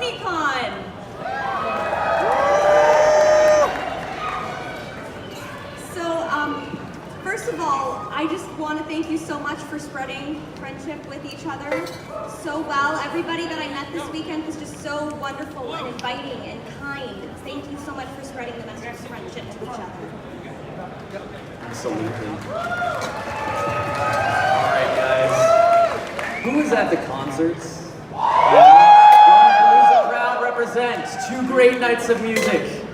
Bronycon. First of all, I just want to thank you so much for spreading friendship with each other so well. Everybody that I met this weekend was just so wonderful and inviting and kind. Thank you so much for spreading the message of friendship to each other. Absolutely. All right, guys. Who was at the concerts? Yeah. Crowd represents 2 great nights of music.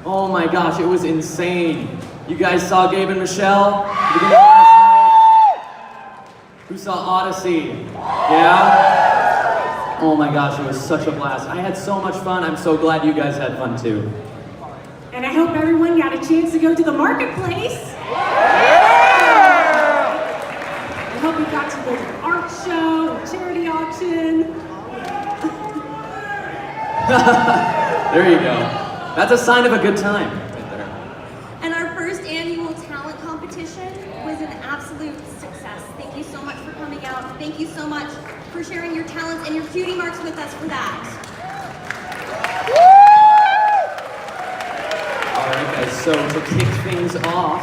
Oh my gosh, it was insane. You guys saw Gabe and Michelle beginning last night? Who saw Odyssey? Yeah? Oh my gosh, it was such a blast. I had so much fun. I'm so glad you guys had fun too. And I hope everyone got a chance to go to the marketplace. I hope you got to go to the art show, the charity auction. There you go. That's a sign of a good time. And our first annual talent competition was an absolute success. Thank you so much for coming out. Thank you so much for sharing your talents and your cutie marks with us for that. All right, guys, so to kick things off,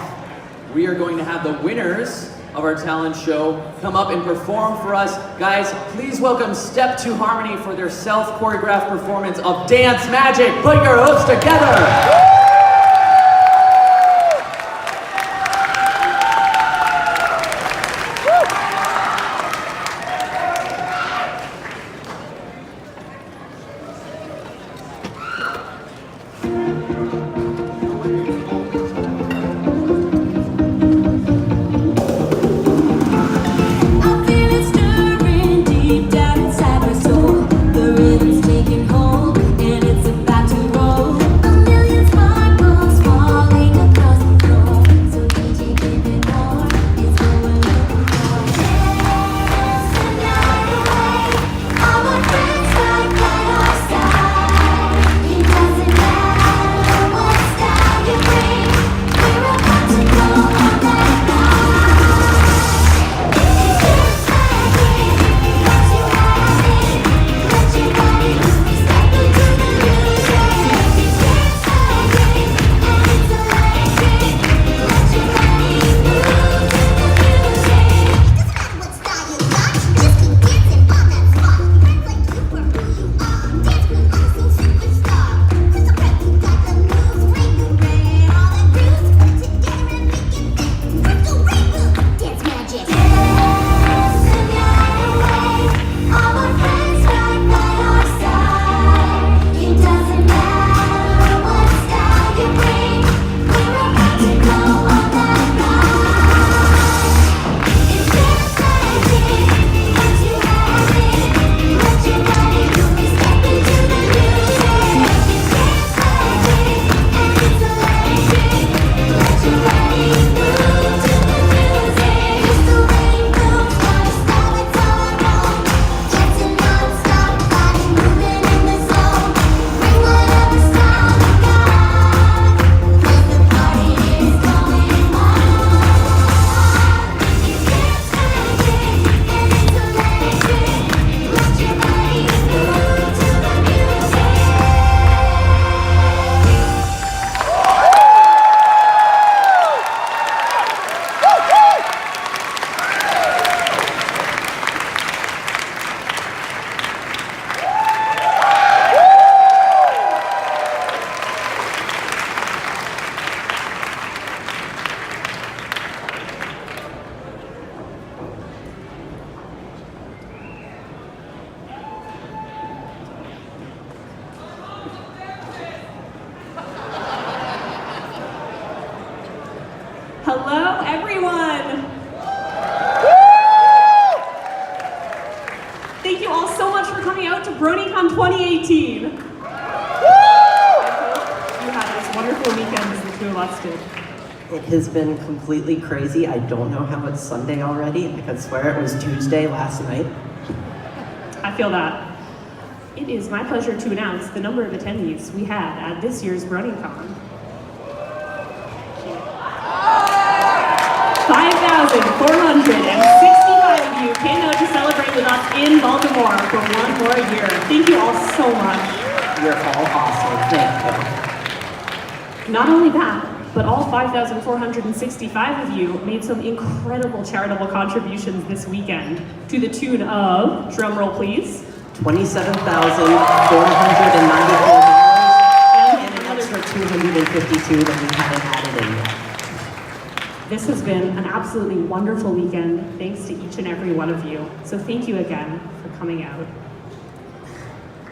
we are going to have the winners of our talent show come up and perform for us. Guys, please welcome Step 2 Harmony for their self-choreographed performance of Dance Magic. Put your hooves together. Hello, everyone. Thank you all so much for coming out to Bronycon 2018. I hope you had as wonderful a weekend as the 2 of us did. It has been completely crazy. I don't know how it's Sunday already. I could swear it was Tuesday last night. I feel that. It is my pleasure to announce the number of attendees we had at this year's Bronycon. 5,465 of you came out to celebrate with us in in Baltimore for one more year. Thank you all so much. You're all awesome. Thank you. Not only that, but all 5,465 of you made some incredible charitable contributions this weekend to the tune of, drumroll please, $27,494 and an extra $252 that we haven't added in yet. This has been an absolutely wonderful weekend, thanks to each and every one of you. So thank you again for coming out.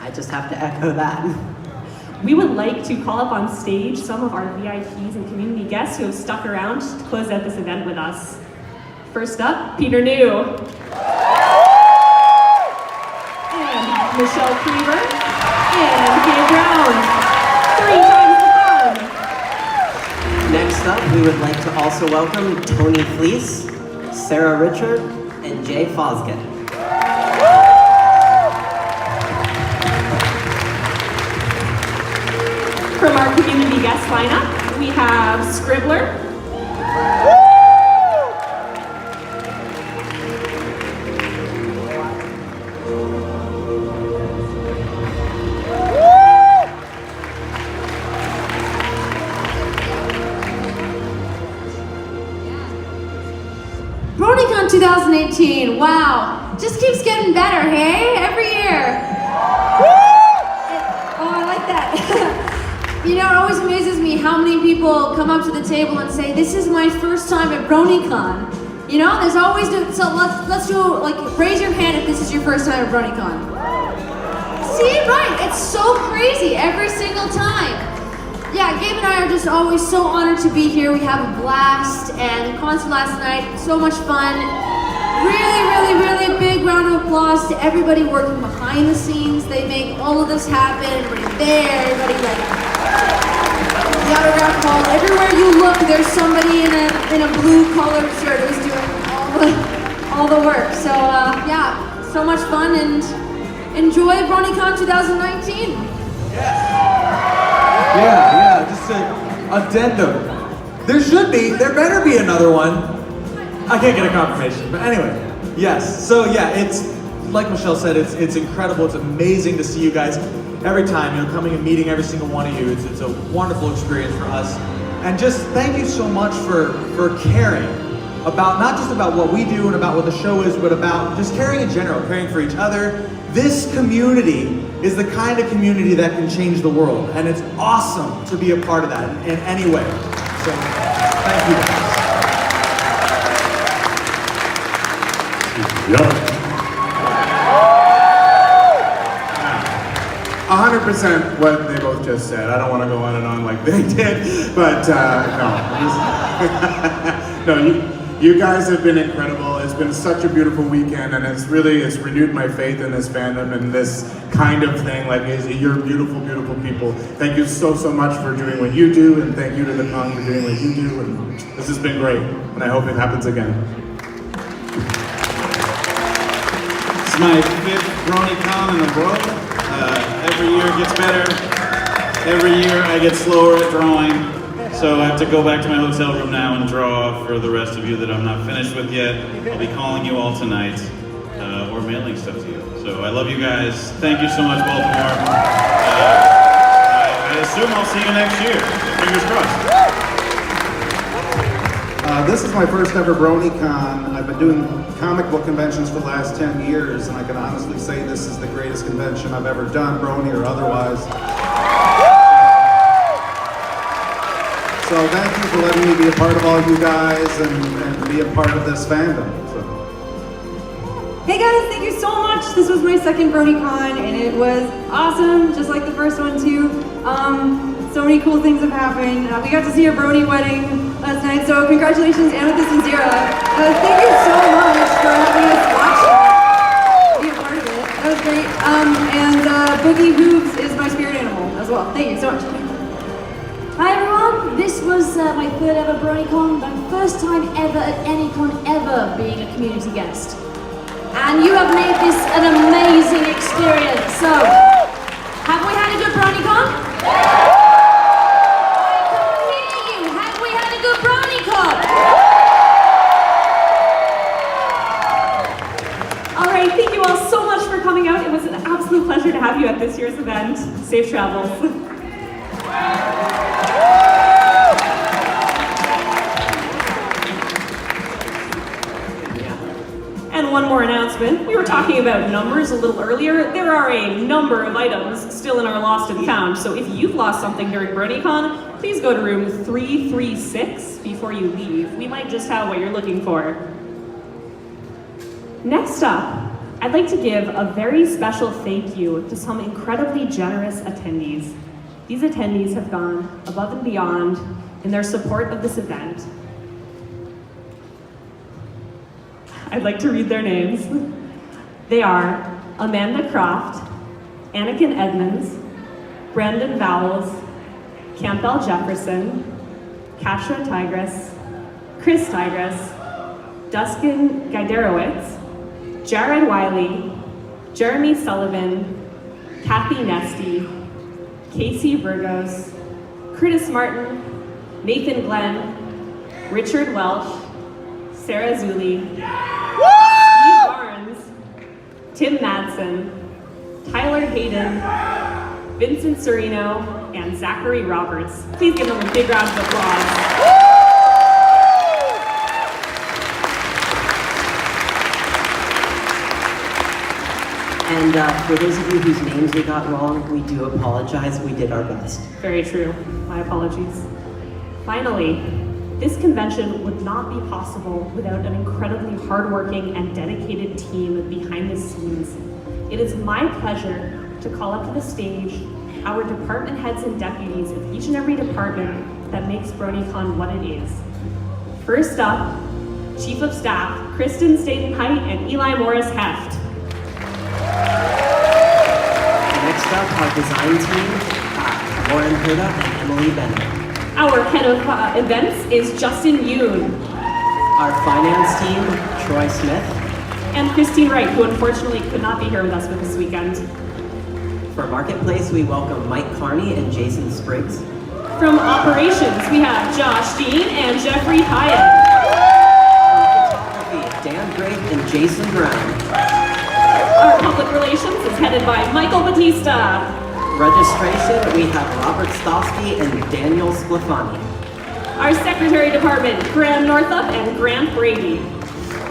I just have to echo that. We would like to call up on stage some of our VIPs and community guests who have stuck around to close out this event with us. First up, Peter New. And Michelle Creever. And Gabe Brown. 3 times the fun. Next up, we would like to also welcome Tony Fleece, Sarah Richard, and Jay Fosgate. From our community guest lineup, we have Scribbler. Bronycon 2018, wow. Just keeps getting better, hey? Every year. Oh, I like that. You know, it always amazes me how many people come up to the table and say, this is my first time at Bronycon. You know, there's always, so let's do, like, raise your hand if this is your first time at Bronycon. See, right, it's so crazy every single time. Yeah, Gabe and I are just always so honored to be here. We have a blast, and the concert last night, so much fun. Really big round of applause to everybody working behind the scenes. They make all of this happen. Everybody there, everybody like the autograph call. Everywhere you look, there's somebody in a blue collared shirt who's doing all the work. So yeah, so much fun, and enjoy Bronycon 2019. Yeah, just an addendum. There better be another one. I can't get a confirmation, but anyway, yes. So yeah, it's, like Michelle said, it's incredible, it's amazing to see you guys every time, coming and meeting every single one of you. It's a wonderful experience for us. And just thank you so much for caring about, not just about what we do and about what the show is, but about just caring in general, caring for each other. This community is the kind of community that can change the world, and it's awesome to be a part of that in any way. So, thank you guys. Yep. 100% what they both just said. I don't want to go on and on like they did, but no. No, you guys have been incredible. It's been such a beautiful weekend, and it's renewed my faith in this fandom and this kind of thing. Like, you're beautiful, beautiful people. Thank you so much for doing what you do, and thank you to the con for doing what you do. And this has been great, and I hope it happens again. It's my 5th Bronycon in a row. Every year it gets better. Every year I get slower at drawing. So I have to go back to my hotel room now and draw for the rest of you that I'm not finished with yet. I'll be calling you all tonight, or mailing stuff to you. So I love you guys. Thank you so much, Baltimore. I assume I'll see you next year. Fingers crossed. This is my first ever Bronycon. I've been doing comic book conventions for the last 10 years, and I can honestly say this is the greatest convention I've ever done, Brony or otherwise. So thank you for letting me be a part of all you guys and be a part of this fandom. So. Hey guys, thank you so much. This was my second Bronycon, and it was awesome, just like the first one too. So many cool things have happened. We got to see a Brony wedding last night, so congratulations, Amethyst and Zira. Thank you so much for having us watch it, be a part of it. That was great. And Boogie Hooves is my spirit animal as well. Thank you so much. Hi everyone, this was my 3rd ever Bronycon, my first time ever at any con ever being a community guest. And you have made this an amazing experience. So, have we had a good Bronycon? I can't hear you. Have we had a good Bronycon? All right, thank you all so much pleasure to have you at this year's event. Safe travels. And one more announcement. We were talking about numbers a little earlier. There are a number of items still in our lost and found. So if you've lost something during Bronycon, please go to room 336 before you leave. We might just have what you're looking for. Next up, I'd like to give a very special thank you to some incredibly generous attendees. These attendees have gone above and beyond in their support of this event. I'd like to read their names. They are Amanda Croft, Anakin Edmonds, Brandon Vowles, Campbell Jefferson, Kashra Tigris, Chris Tigris, Duskin Gaiderowitz, Jared Wiley, Jeremy Sullivan, Kathy Nesty, Casey Burgos, Curtis Martin, Nathan Glenn, Richard Welsh, Sarah Zuli, Steve Barnes, Tim Madsen, Tyler Hayden, Vincent Serino, and Zachary Roberts. Please give them a big round of applause. And for those of you whose names we got wrong, we do apologize. We did our best. Very true. My apologies. Finally, this convention would not be possible without an incredibly hardworking and dedicated team behind the scenes. It is my pleasure to call up to the stage our department heads and deputies of each and every department that makes Bronycon what it is. First up, Chief of Staff, Kristen Staten-Height and Eli Morris Heft. Next up, our design team, Lauren Herda and Emily Bennett. Our head of events is Justin Yoon. Our finance team, Troy Smith. And Christine Wright, who unfortunately could not be here with us for this weekend. For Marketplace, we welcome Mike Carney and Jason Spriggs. From Operations, we have Josh Dean and Jeffrey Hyatt. From Photography, Dan Drake and Jason Brown. Our Public Relations is headed by Michael Batista. Registration, we have Robert Stofsky and Daniel Sclafani. Our Secretary Department, Graham Northup and Grant Brady.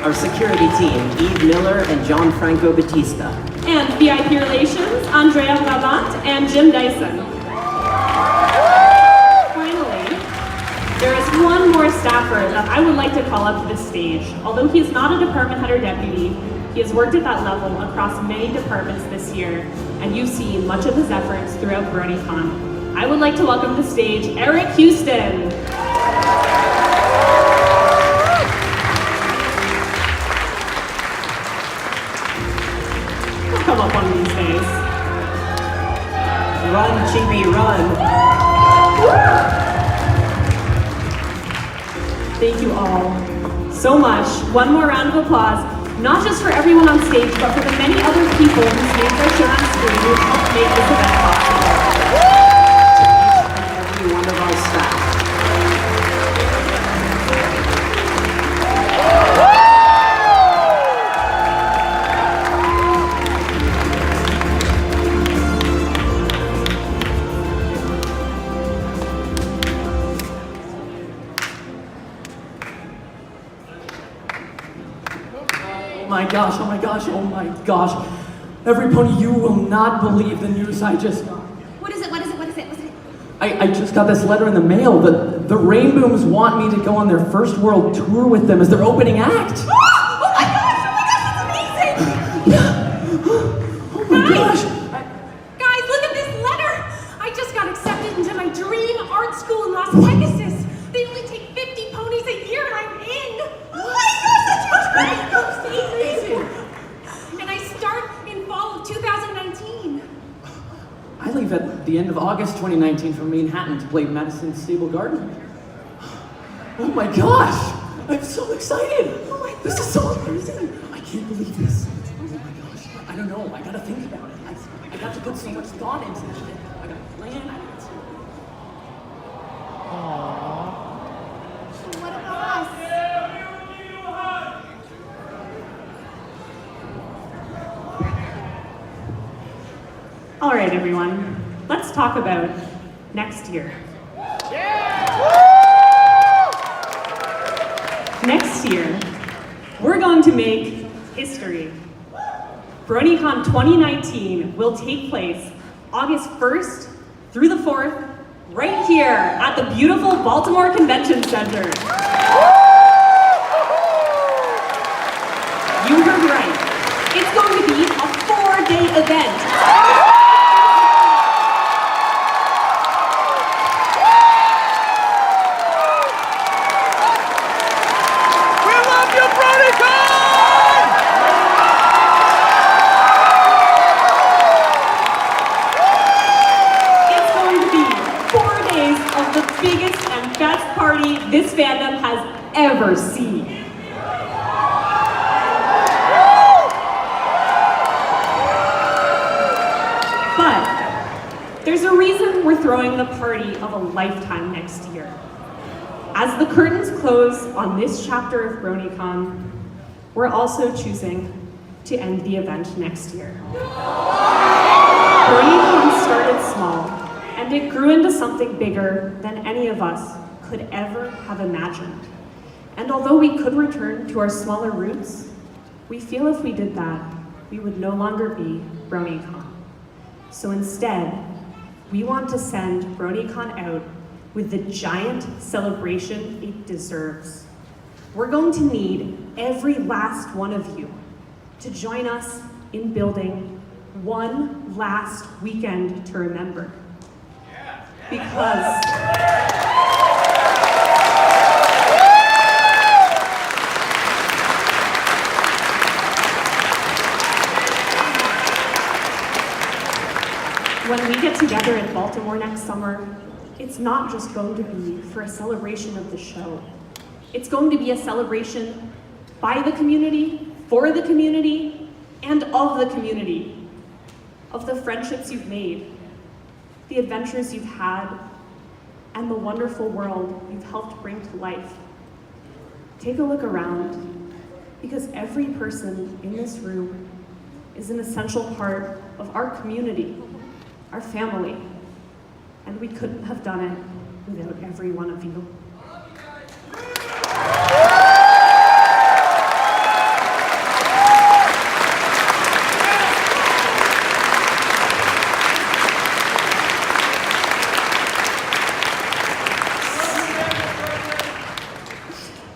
Our security team, Eve Miller and John Franco Batista. And VIP Relations, Andrea Gavant and Jim Dyson. Finally, there is one more staffer that I would like to call up to the stage. Although he is not a department head or deputy, he has worked at that level across many departments this year, and you've seen much of his efforts throughout Bronycon. I would like to welcome to the stage Eric Houston. He'll come up one of these days. Run, Chibi, run. Thank you all so much. One more round of applause. Not just for everyone on stage, but for the many other people whose names are shown on screen who helped make this event possible. To each and every one of our staff. Oh my gosh, oh my gosh. Every pony, you will not believe the news I just got. What is it? What is it? What is it? What's it? I just got this letter in the mail. The Rainbooms want me to go on their first world tour with them as their opening act. Oh my gosh, that's amazing! Oh my gosh. Guys, look at this letter! I just got accepted into my dream art school in Las Pegasus. They only take 50 ponies a year and I'm in! Oh my gosh, that's so great! Come see me! And I start in fall of 2019. I leave at the end of August 2019 from Manhattan to play Madison Stable Garden. Oh my gosh! I'm so excited! Oh my This is so amazing! I can't believe this. Oh my gosh. I don't know. I gotta think about it. I got to put so much thought into this. I gotta plan. What about us? All right, everyone, let's talk about next year. Next year, we're going to make history. Bronycon 2019 will take place August 1st through the 4th, right here at the beautiful Baltimore Convention Center. You heard right. It's going to be a 4-day event. Biggest and best party this fandom has ever seen. But there's a reason we're throwing the party of a lifetime next year. As the curtains close on this chapter of Bronycon, we're also choosing to end the event next year. Bronycon started small, and it grew into something bigger than any of us could ever have imagined. And although we could return to our smaller roots, we feel if we did that, we would no longer be Bronycon. So instead, we want to send Bronycon out with the giant celebration it deserves. We're going to need every last one of you to join us in building one last weekend to remember. Because when we get together in Baltimore next summer, it's not just going to be for a celebration of the show. It's going to be a celebration by the community, for the community, and of the community, of the friendships you've made, the adventures you've had, and the wonderful world you've helped bring to life. Take a look around, because every person in this room is an essential part of our community, our family, and we couldn't have done it without every one of you.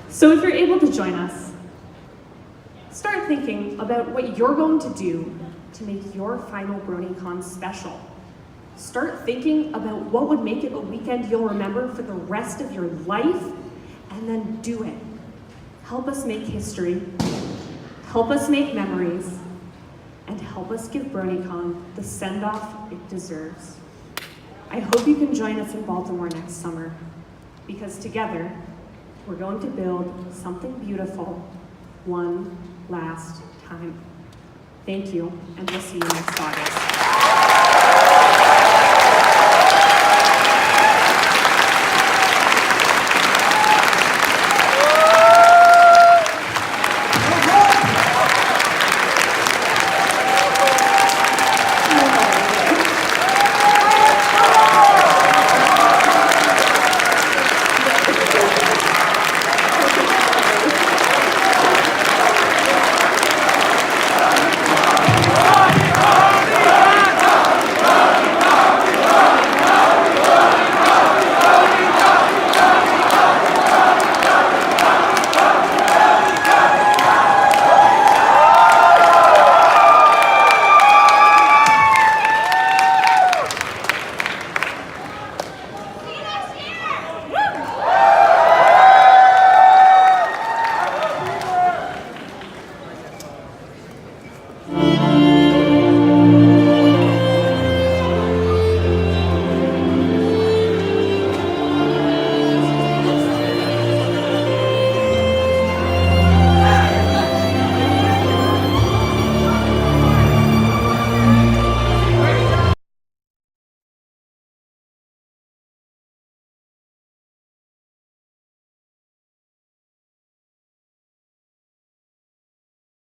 So if you're able to join us, start thinking about what you're going to do to make your final Bronycon special. Start thinking about what would make it a weekend you'll remember for the rest of your life, and then do it. Help us make history, help us make memories, and help us give Bronycon the send-off it deserves. I hope you can join us in Baltimore next summer, because together, we're going to build something beautiful one last time. Thank you, and we'll see you next August.